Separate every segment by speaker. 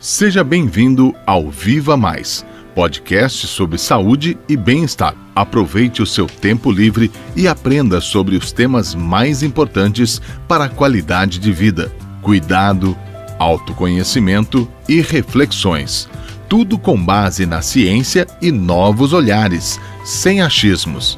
Speaker 1: Seja bem-vindo ao Viva Mais, podcast sobre saúde e bem-estar. Aproveite o seu tempo livre e aprenda sobre os temas mais importantes para a qualidade de vida, cuidado, autoconhecimento e reflexões. Tudo com base na ciência e novos olhares, sem achismos.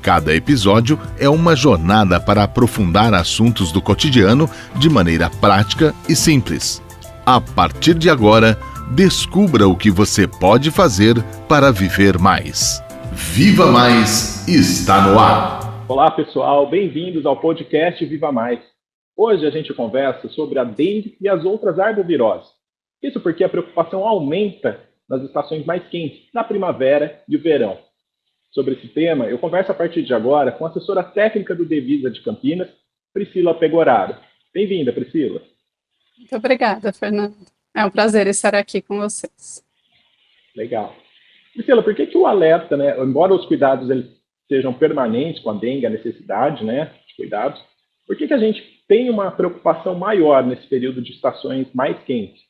Speaker 1: Cada episódio é uma jornada para aprofundar assuntos do cotidiano de maneira prática e simples. A partir de agora, descubra o que você pode fazer para viver mais. Viva Mais está no ar!
Speaker 2: Olá pessoal, bem-vindos ao podcast Viva Mais. Hoje a gente conversa sobre a dengue e as outras arboviroses. Isso porque a preocupação aumenta nas estações mais quentes, na primavera e o verão. Sobre esse tema, eu converso a partir de agora com a assessora técnica do Devisa de Campinas, Priscila Pegoraro. Bem-vinda, Priscila.
Speaker 3: Muito obrigada, Fernando. É um prazer estar aqui com vocês.
Speaker 2: Legal. Priscila, por que o alerta, embora os cuidados eles sejam permanentes com a dengue, a necessidade de cuidados, por que a gente tem uma preocupação maior nesse período de estações mais quentes?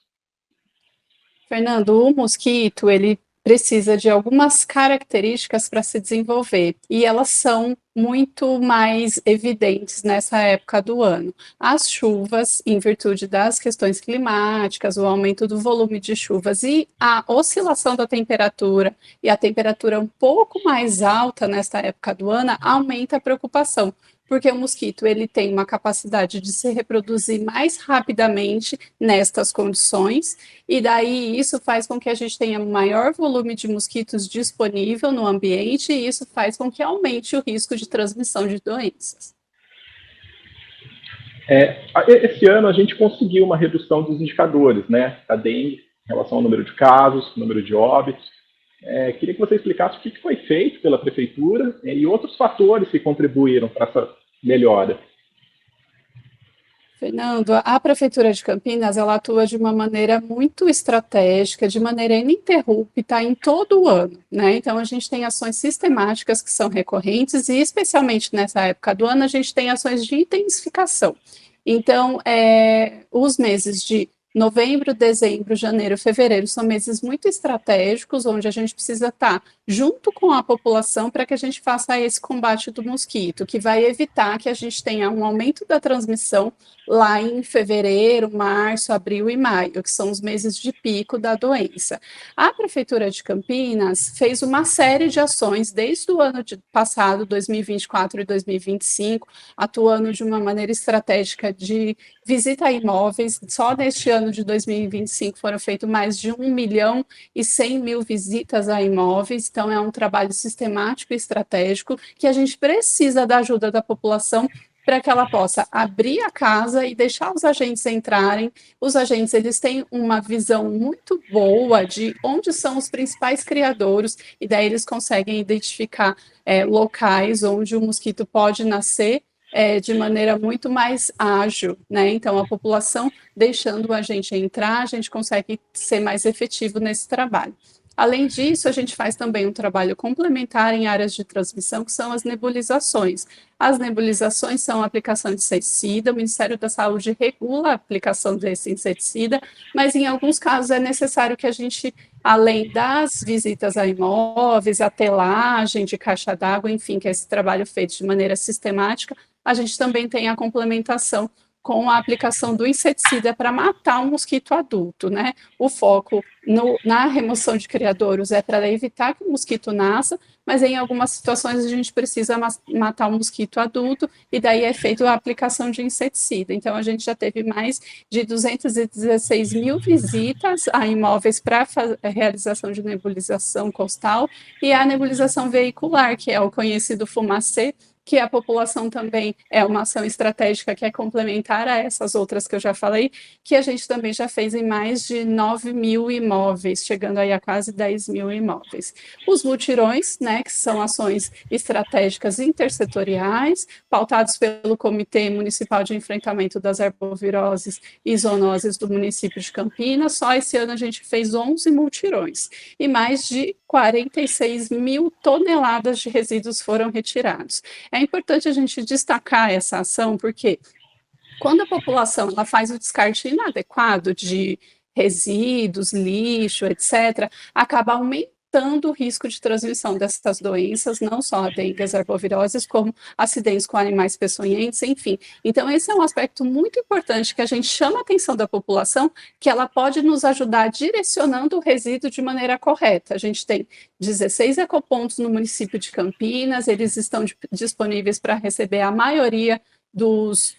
Speaker 3: Fernando, o mosquito, ele precisa de algumas características para se desenvolver, e elas são muito mais evidentes nessa época do ano. As chuvas, em virtude das questões climáticas, o aumento do volume de chuvas e a oscilação da temperatura, e a temperatura um pouco mais alta nesta época do ano, aumenta a preocupação, porque o mosquito ele tem uma capacidade de se reproduzir mais rapidamente nestas condições, e daí isso faz com que a gente tenha maior volume de mosquitos disponível no ambiente, e isso faz com que aumente o risco de transmissão de doenças.
Speaker 2: Esse ano a gente conseguiu uma redução dos indicadores, da dengue, em relação ao número de casos, número de óbitos. Queria que você explicasse o que foi feito pela Prefeitura e outros fatores que contribuíram para essa melhora.
Speaker 3: Fernando, a Prefeitura de Campinas, ela atua de uma maneira muito estratégica, de maneira ininterrupta em todo o ano, Então, a gente tem ações sistemáticas que são recorrentes e, especialmente nessa época do ano, a gente tem ações de intensificação. Então, os meses de novembro, dezembro, janeiro, fevereiro são meses muito estratégicos, onde a gente precisa estar junto com a população para que a gente faça esse combate do mosquito, que vai evitar que a gente tenha um aumento da transmissão lá em fevereiro, março, abril e maio, que são os meses de pico da doença. A Prefeitura de Campinas fez uma série de ações desde o ano passado, 2024 e 2025, atuando de uma maneira estratégica de visita a imóveis. Só neste ano de 2025 foram feitas mais de 1.100.000 visitas a imóveis, então é um trabalho sistemático e estratégico que a gente precisa da ajuda da população para que ela possa abrir a casa e deixar os agentes entrarem. Os agentes eles têm uma visão muito boa de onde são os principais criadouros, e daí eles conseguem identificar locais onde o mosquito pode nascer de maneira muito mais ágil, Então, a população deixando o agente entrar, a gente consegue ser mais efetivo nesse trabalho. Além disso, a gente faz também um trabalho complementar em áreas de transmissão, que são as nebulizações. As nebulizações são a aplicação de inseticida, o Ministério da Saúde regula a aplicação desse inseticida, mas em alguns casos é necessário que a gente, além das visitas a imóveis, a telagem de caixa d'água, enfim, que é esse trabalho feito de maneira sistemática, a gente também tem a complementação com a aplicação do inseticida para matar um mosquito adulto, O foco na remoção de criadouros é para evitar que o mosquito nasça, mas em algumas situações a gente precisa matar um mosquito adulto, e daí é feita a aplicação de inseticida. Então, a gente já teve mais de 216.000 visitas a imóveis para a realização de nebulização costal e a nebulização veicular, que é o conhecido fumacê, que a população também é uma ação estratégica que é complementar a essas outras que eu já falei, que a gente também já fez em mais de 9.000 imóveis, chegando aí a quase 10.000 imóveis. Os mutirões, que são ações estratégicas intersetoriais, pautados pelo Comitê Municipal de Enfrentamento das Arboviroses e Zoonoses do município de Campinas. Só esse ano a gente fez 11 mutirões, e mais de 46.000 toneladas de resíduos foram retirados. É importante a gente destacar essa ação, porque quando a população ela faz o descarte inadequado de resíduos, lixo, etc., acaba aumentando o risco de transmissão dessas doenças, não só a dengue e as arboviroses, como acidentes com animais peçonhentos, enfim. Então, esse é um aspecto muito importante que a gente chama a atenção da população, que ela pode nos ajudar direcionando o resíduo de maneira correta. A gente tem 16 ecopontos no município de Campinas, eles estão disponíveis para receber a maioria dos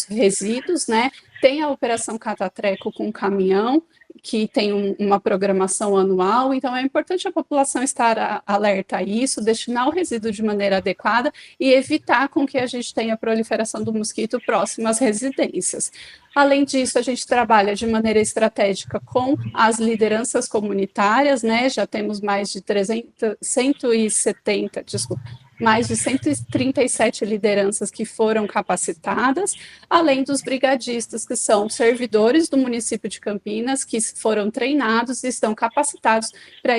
Speaker 3: resíduos, né? Tem a operação Catatreco com caminhão, que tem uma programação anual, então é importante a população estar alerta a isso, destinar o resíduo de maneira adequada e evitar com que a gente tenha a proliferação do mosquito próximo às residências. Além disso, a gente trabalha de maneira estratégica com as lideranças comunitárias, né? Já temos mais de 137 lideranças que foram capacitadas, além dos brigadistas, que são servidores do município de Campinas, que foram treinados e estão capacitados para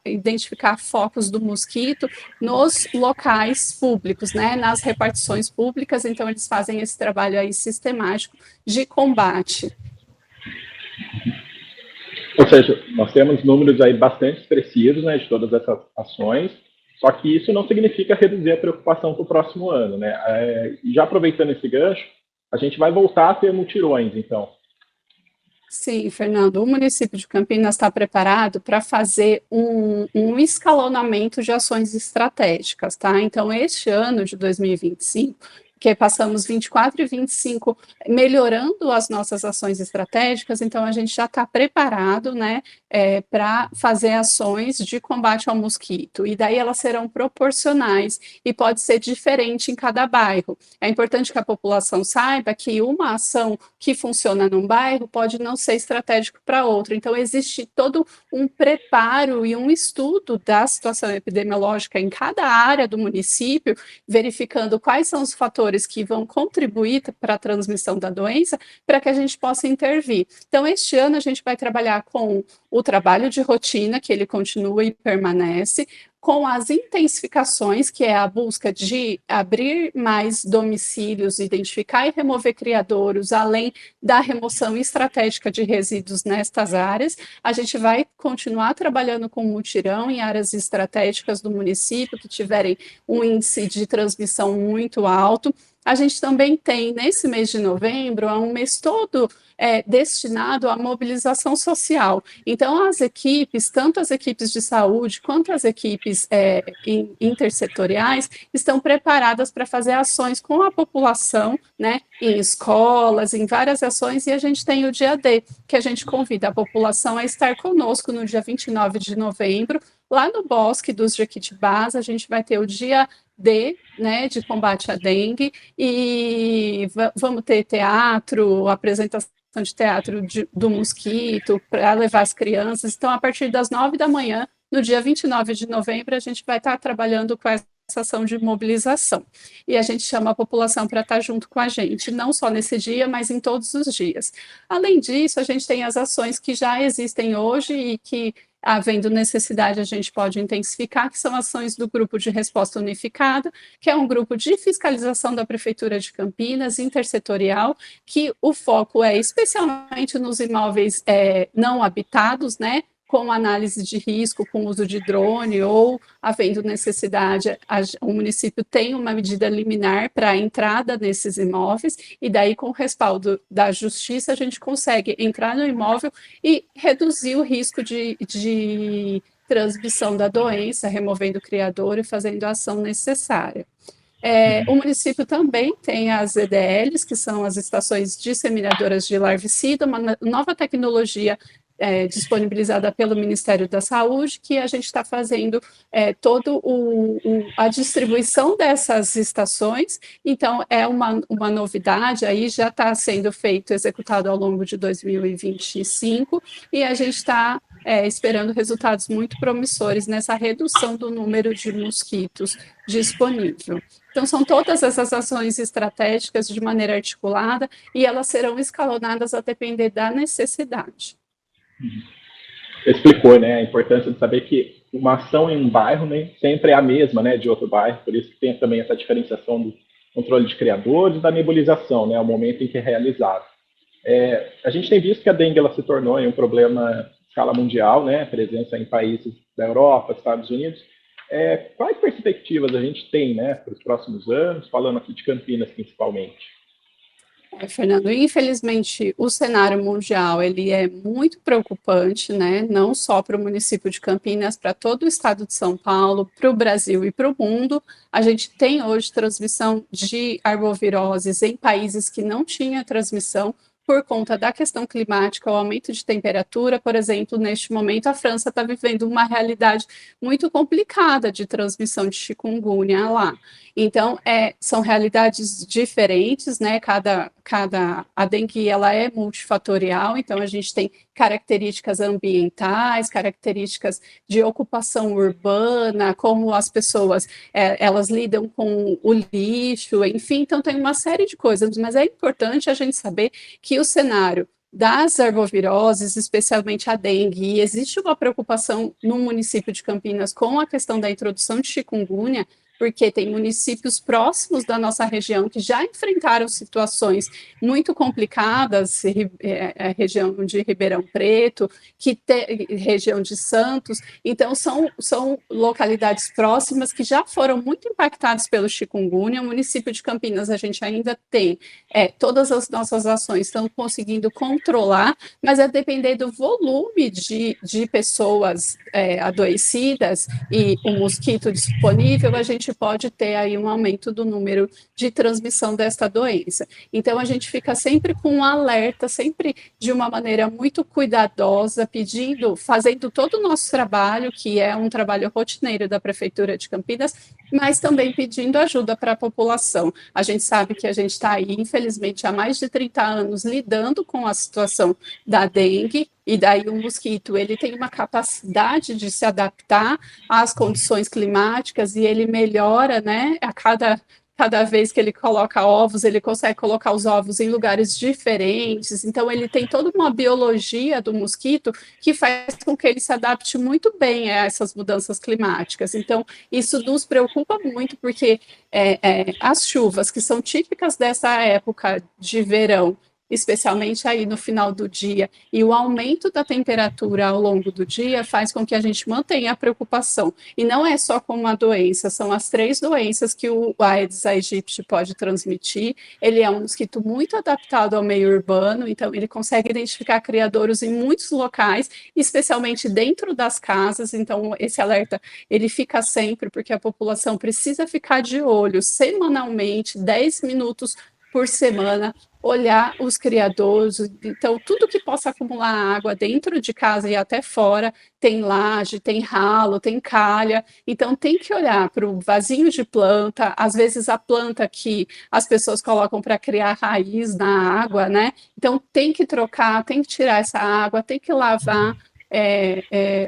Speaker 3: identificar focos do mosquito nos locais públicos, né, nas repartições públicas. Então, eles fazem esse trabalho aí sistemático de combate.
Speaker 2: Ou seja, nós temos números aí bastante expressivos, né, de todas essas ações. Só que isso não significa reduzir a preocupação para o próximo ano, né? Já aproveitando esse gancho, a gente vai voltar a ter mutirões, então.
Speaker 3: Sim, Fernando, o município de Campinas está preparado para fazer um escalonamento de ações estratégicas, tá? Então, este ano de 2025, que passamos 24 e 25 melhorando as nossas ações estratégicas, então a gente já está preparado, né, para fazer ações de combate ao mosquito, e daí elas serão proporcionais e pode ser diferente em cada bairro. É importante que a população saiba que uma ação que funciona num bairro pode não ser estratégico para outro, então existe todo um preparo e um estudo da situação epidemiológica em cada área do município, verificando quais são os fatores que vão contribuir para a transmissão da doença, para que a gente possa intervir. Então, este ano a gente vai trabalhar com o trabalho de rotina, que ele continua e permanece, com as intensificações, que é a busca de abrir mais domicílios, identificar e remover criadouros, além da remoção estratégica de resíduos nestas áreas. A gente vai continuar trabalhando com mutirão em áreas estratégicas do município, que tiverem um índice de transmissão muito alto. A gente também tem, nesse mês de novembro, um mês todo destinado à mobilização social. Então, as equipes, tanto as equipes de saúde quanto as equipes intersetoriais, estão preparadas para fazer ações com a população, né, em escolas, em várias ações, e a gente tem o dia D, que a gente convida a população a estar conosco no dia 29 de novembro, lá no Bosque dos Jequitibás. A gente vai ter o dia D, né, de combate à dengue, e vamos ter teatro, apresentação de teatro do mosquito, para levar as crianças. Então, a partir das 9 da manhã, no dia 29 de novembro, a gente vai estar trabalhando com essa ação de mobilização. E a gente chama a população para estar junto com a gente, não só nesse dia, mas em todos os dias. Além disso, a gente tem as ações que já existem hoje e que, havendo necessidade, a gente pode intensificar, que são ações do Grupo de Resposta Unificada, que é um grupo de fiscalização da Prefeitura de Campinas, intersetorial, que o foco é especialmente nos imóveis não habitados, né, com análise de risco, com uso de drone, ou, havendo necessidade, o município tem uma medida liminar para a entrada nesses imóveis, e daí, com o respaldo da Justiça, a gente consegue entrar no imóvel e reduzir o risco de transmissão da doença, removendo o criador e fazendo a ação necessária. O município também tem as EDLs, que são as estações disseminadoras de larvicida, uma nova tecnologia disponibilizada pelo Ministério da Saúde, que a gente está fazendo toda a distribuição dessas estações. Então, é uma novidade, aí já está sendo executado ao longo de 2025, e a gente está esperando resultados muito promissores nessa redução do número de mosquitos disponível. Então, são todas essas ações estratégicas de maneira articulada, e elas serão escalonadas a depender da necessidade.
Speaker 2: Você explicou, né, a importância de saber que uma ação em um bairro nem sempre é a mesma, né, de outro bairro, por isso que tem também essa diferenciação do controle de criadores e da nebulização, né, o momento em que é realizado. A gente tem visto que a dengue ela se tornou um problema em escala mundial, né? Presença em países da Europa, Estados Unidos. Quais perspectivas a gente tem, né, para os próximos anos, falando aqui de Campinas principalmente?
Speaker 3: Fernando, infelizmente o cenário mundial ele é muito preocupante, né? Não só para o município de Campinas, para todo o estado de São Paulo, para o Brasil e para o mundo. A gente tem hoje transmissão de arboviroses em países que não tinha transmissão por conta da questão climática, o aumento de temperatura. Por exemplo, neste momento a França está vivendo uma realidade muito complicada de transmissão de chikungunya lá. Então, são realidades diferentes, né? A dengue ela é multifatorial, então a gente tem características ambientais, características de ocupação urbana, como as pessoas elas lidam com o lixo, enfim, então tem uma série de coisas, mas é importante a gente saber que o cenário das arboviroses, especialmente a dengue, e existe uma preocupação no município de Campinas com a questão da introdução de chikungunya, porque tem municípios próximos da nossa região que já enfrentaram situações muito complicadas, a região de Ribeirão Preto, região de Santos, então são localidades próximas que já foram muito impactadas pelo chikungunya. O município de Campinas, a gente ainda tem, todas as nossas ações estão conseguindo controlar, mas é depender do volume de pessoas adoecidas e o mosquito disponível, a gente pode ter aí um aumento do número de transmissão desta doença. Então, a gente fica sempre com um alerta, sempre de uma maneira muito cuidadosa, fazendo todo o nosso trabalho, que é um trabalho rotineiro da Prefeitura de Campinas, mas também pedindo ajuda para a população. A gente sabe que a gente está aí, infelizmente, há mais de 30 anos lidando com a situação da dengue, e daí o mosquito ele tem uma capacidade de se adaptar às condições climáticas e ele melhora, né, a cada vez que ele coloca ovos, ele consegue colocar os ovos em lugares diferentes, então ele tem toda uma biologia do mosquito que faz com que ele se adapte muito bem a essas mudanças climáticas. Então, isso nos preocupa muito, porque as chuvas que são típicas dessa época de verão, especialmente aí no final do dia, e o aumento da temperatura ao longo do dia faz com que a gente mantenha a preocupação. E não é só com uma doença, são as 3 doenças que o Aedes aegypti pode transmitir. Ele é um mosquito muito adaptado ao meio urbano, então ele consegue identificar criadouros em muitos locais, especialmente dentro das casas. Então esse alerta ele fica sempre, porque a população precisa ficar de olho semanalmente, 10 minutos por semana, olhar os criadouros. Então, tudo que possa acumular água dentro de casa e até fora, tem laje, tem ralo, tem calha, então tem que olhar para o vasinho de planta, às vezes a planta que as pessoas colocam para criar raiz na água, né? Então tem que trocar, tem que tirar essa água, tem que lavar.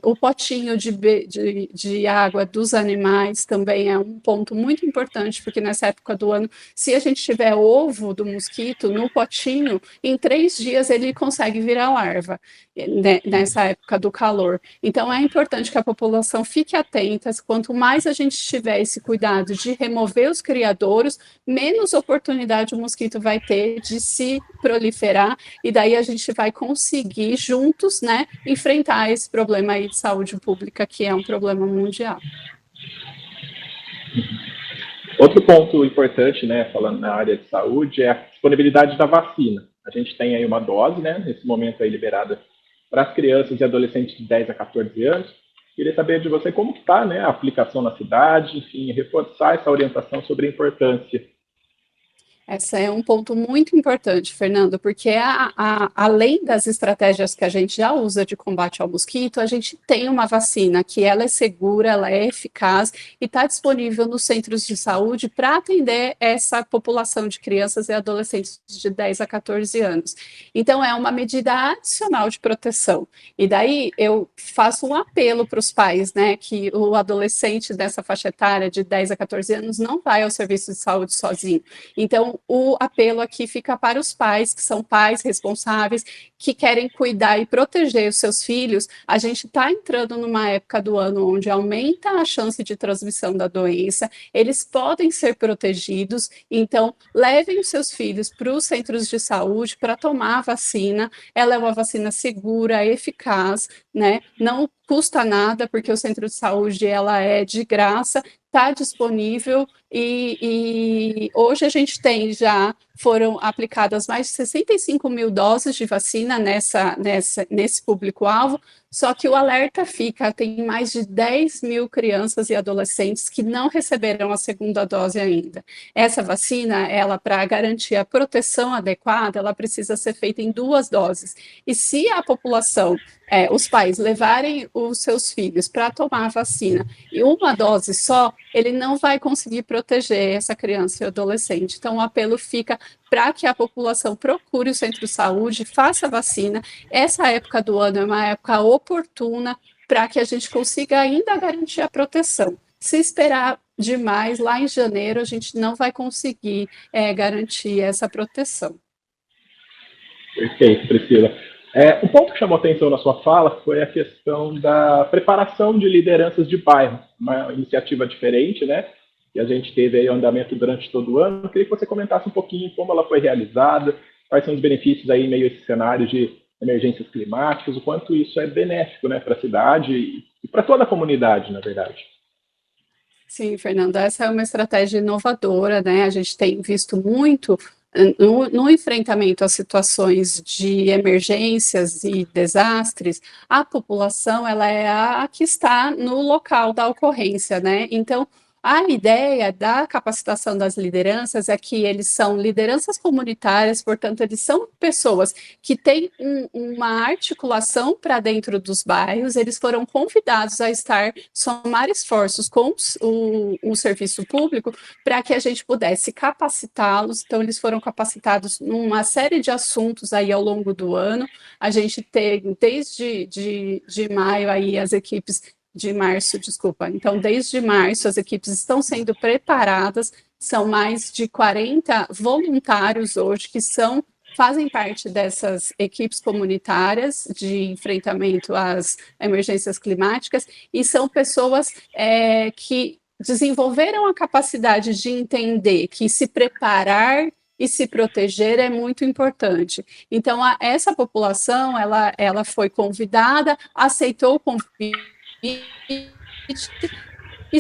Speaker 3: O potinho de água dos animais também é um ponto muito importante, porque nessa época do ano, se a gente tiver ovo do mosquito no potinho, em 3 dias ele consegue virar larva, né, nessa época do calor. Então é importante que a população fique atenta. Quanto mais a gente tiver esse cuidado de remover os criadouros, menos oportunidade o mosquito vai ter de se proliferar, e daí a gente vai conseguir juntos, né, enfrentar esse problema aí de saúde pública, que é um problema mundial.
Speaker 2: Outro ponto importante, né, falando na área de saúde, é a disponibilidade da vacina. A gente tem aí uma dose, né, nesse momento aí liberada para as crianças e adolescentes de 10 a 14 anos. Queria saber de você como está, né, a aplicação na cidade, enfim, reforçar essa orientação sobre a importância.
Speaker 3: Esse é um ponto muito importante, Fernando, porque além das estratégias que a gente já usa de combate ao mosquito, a gente tem uma vacina que ela é segura, ela é eficaz e está disponível nos centros de saúde para atender essa população de crianças e adolescentes de 10 a 14 anos. Então, é uma medida adicional de proteção. E daí eu faço um apelo para os pais, né, que o adolescente dessa faixa etária de 10 a 14 anos não vai ao serviço de saúde sozinho. Então, o apelo aqui fica para os pais, que são pais responsáveis, que querem cuidar e proteger os seus filhos. A gente está entrando numa época do ano onde aumenta a chance de transmissão da doença, eles podem ser protegidos, então levem os seus filhos para os centros de saúde para tomar a vacina. Ela é uma vacina segura, eficaz, né? Não custa nada, porque o centro de saúde ela é de graça, está disponível e hoje a gente tem foram aplicadas mais de 65 mil doses de vacina nesse público-alvo, só que o alerta fica, tem mais de 10 mil crianças e adolescentes que não receberam a segunda dose ainda. Essa vacina, ela para garantir a proteção adequada, ela precisa ser feita em 2 doses. E se a população, os pais levarem os seus filhos para tomar a vacina e uma dose só, ele não vai conseguir proteger essa criança e adolescente. Então, o apelo fica para que a população procure o centro de saúde, faça a vacina. Essa época do ano é uma época oportuna para que a gente consiga ainda garantir a proteção. Se esperar demais, lá em janeiro, a gente não vai conseguir garantir essa proteção.
Speaker 2: Perfeito, Priscila. Um ponto que chamou atenção na sua fala foi a questão da preparação de lideranças de bairro, uma iniciativa diferente, né? Que a gente teve aí o andamento durante todo o ano. Eu queria que você comentasse um pouquinho como ela foi realizada, quais são os benefícios aí em meio a esse cenário de emergências climáticas, o quanto isso é benéfico, né, para a cidade e para toda a comunidade, na verdade.
Speaker 3: Sim, Fernanda, essa é uma estratégia inovadora, né? A gente tem visto muito no enfrentamento a situações de emergências e desastres, a população ela é a que está no local da ocorrência, né? Então, a ideia da capacitação das lideranças é que eles são lideranças comunitárias, portanto, eles são pessoas que têm uma articulação para dentro dos bairros, eles foram convidados a somar esforços com o serviço público para que a gente pudesse capacitá-los. Então, eles foram capacitados numa série de assuntos aí ao longo do ano. A gente tem, desde de maio, aí as equipes de março, desculpa. Então, desde março, as equipes estão sendo preparadas, são mais de 40 voluntários hoje que fazem parte dessas equipes comunitárias de enfrentamento às emergências climáticas e são pessoas que desenvolveram a capacidade de entender que se preparar e se proteger é muito importante. Então, essa população, ela foi convidada, aceitou o convite, e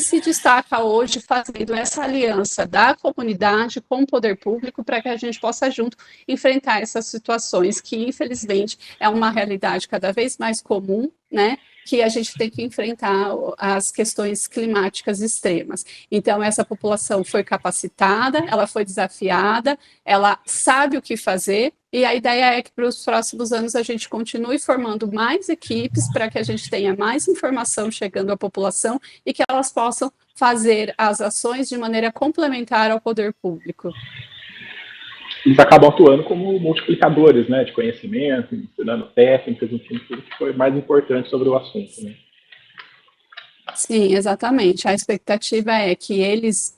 Speaker 3: se destaca hoje fazendo essa aliança da comunidade com o poder público para que a gente possa junto enfrentar essas situações que, infelizmente, é uma realidade cada vez mais comum, né? Que a gente tem que enfrentar as questões climáticas extremas. Então, essa população foi capacitada, ela foi desafiada, ela sabe o que fazer, e a ideia é que para os próximos anos a gente continue formando mais equipes para que a gente tenha mais informação chegando à população e que elas possam fazer as ações de maneira complementar ao poder público.
Speaker 2: Eles acabam atuando como multiplicadores, né, de conhecimento, ensinando técnicas, enfim, tudo que foi mais importante sobre o assunto, né?
Speaker 3: Sim, exatamente. A expectativa é que eles,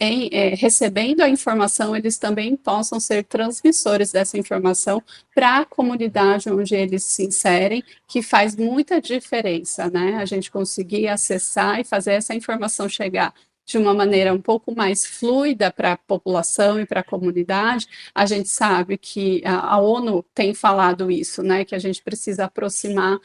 Speaker 3: recebendo a informação, eles também possam ser transmissores dessa informação para a comunidade onde eles se inserem, que faz muita diferença, né? A gente conseguir acessar e fazer essa informação chegar de uma maneira um pouco mais fluida para a população e para a comunidade. A gente sabe que a ONU tem falado isso, né? Que a gente precisa aproximar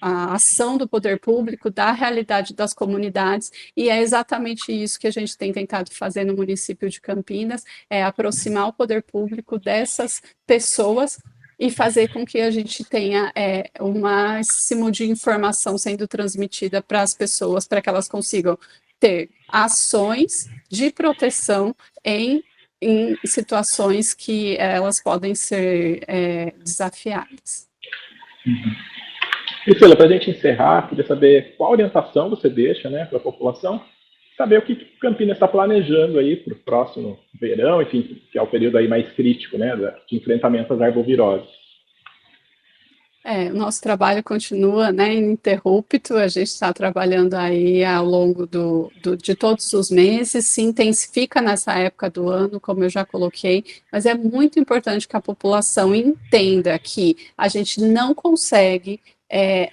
Speaker 3: a ação do poder público da realidade das comunidades, e é exatamente isso que a gente tem tentado fazer no município de Campinas, aproximar o poder público dessas pessoas e fazer com que a gente tenha o máximo de informação sendo transmitida para as pessoas, para que elas consigam ter ações de proteção em situações que elas podem ser desafiadas.
Speaker 2: Priscila, para a gente encerrar, queria saber qual orientação você deixa, né, para a população, saber o que Campinas está planejando aí para o próximo verão, enfim, que é o período aí mais crítico, né, de enfrentamento às arboviroses.
Speaker 3: O nosso trabalho continua, né, ininterrupto, a gente está trabalhando aí ao longo de todos os meses, se intensifica nessa época do ano, como eu já coloquei, mas é muito importante que a população entenda que a gente não consegue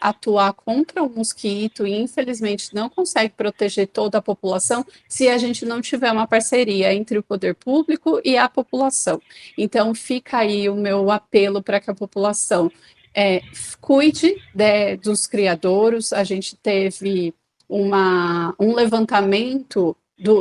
Speaker 3: atuar contra o mosquito e, infelizmente, não consegue proteger toda a população se a gente não tiver uma parceria entre o poder público e a população. Então, fica aí o meu apelo para que a população cuide dos criadouros. A gente teve um levantamento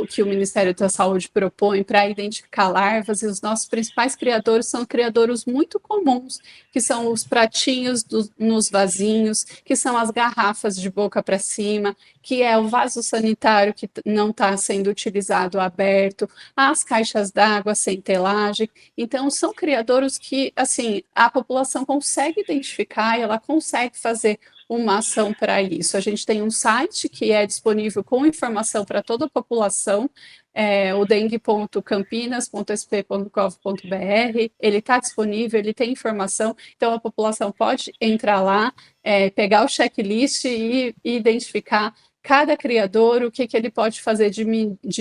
Speaker 3: que o Ministério da Saúde propõe para identificar larvas, e os nossos principais criadouros são criadouros muito comuns, que são os pratinhos nos vasinhos, que são as garrafas de boca para cima, que é o vaso sanitário que não está sendo utilizado aberto, as caixas d'água sem telagem. Então, são criadouros que, assim, a população consegue identificar e ela consegue fazer uma ação para isso. A gente tem um site que é disponível com informação para toda a população, o dengue.campinas.sp.gov.br, ele está disponível, ele tem informação, então a população pode entrar lá, pegar o checklist e identificar cada criador, o que ele pode fazer de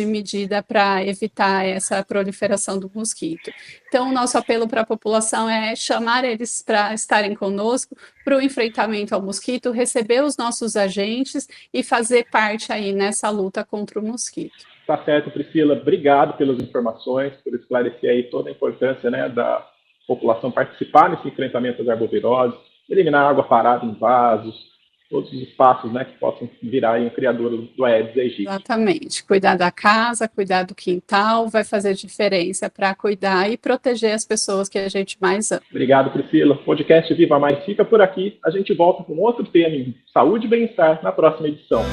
Speaker 3: medida para evitar essa proliferação do mosquito. Então, o nosso apelo para a população é chamar eles para estarem conosco, para o enfrentamento ao mosquito, receber os nossos agentes e fazer parte aí nessa luta contra o mosquito.
Speaker 2: Tá certo, Priscila. Obrigado pelas informações, por esclarecer aí toda a importância, né, da população participar nesse enfrentamento às arboviroses, eliminar água parada em vasos, todos os espaços, né, que possam virar aí um criador do Aedes aegypti.
Speaker 3: Exatamente. Cuidar da casa, cuidar do quintal, vai fazer diferença para cuidar e proteger as pessoas que a gente mais ama.
Speaker 2: Obrigado, Priscila. O podcast Viva Mais fica por aqui. A gente volta com outro tema em saúde e bem-estar na próxima edição.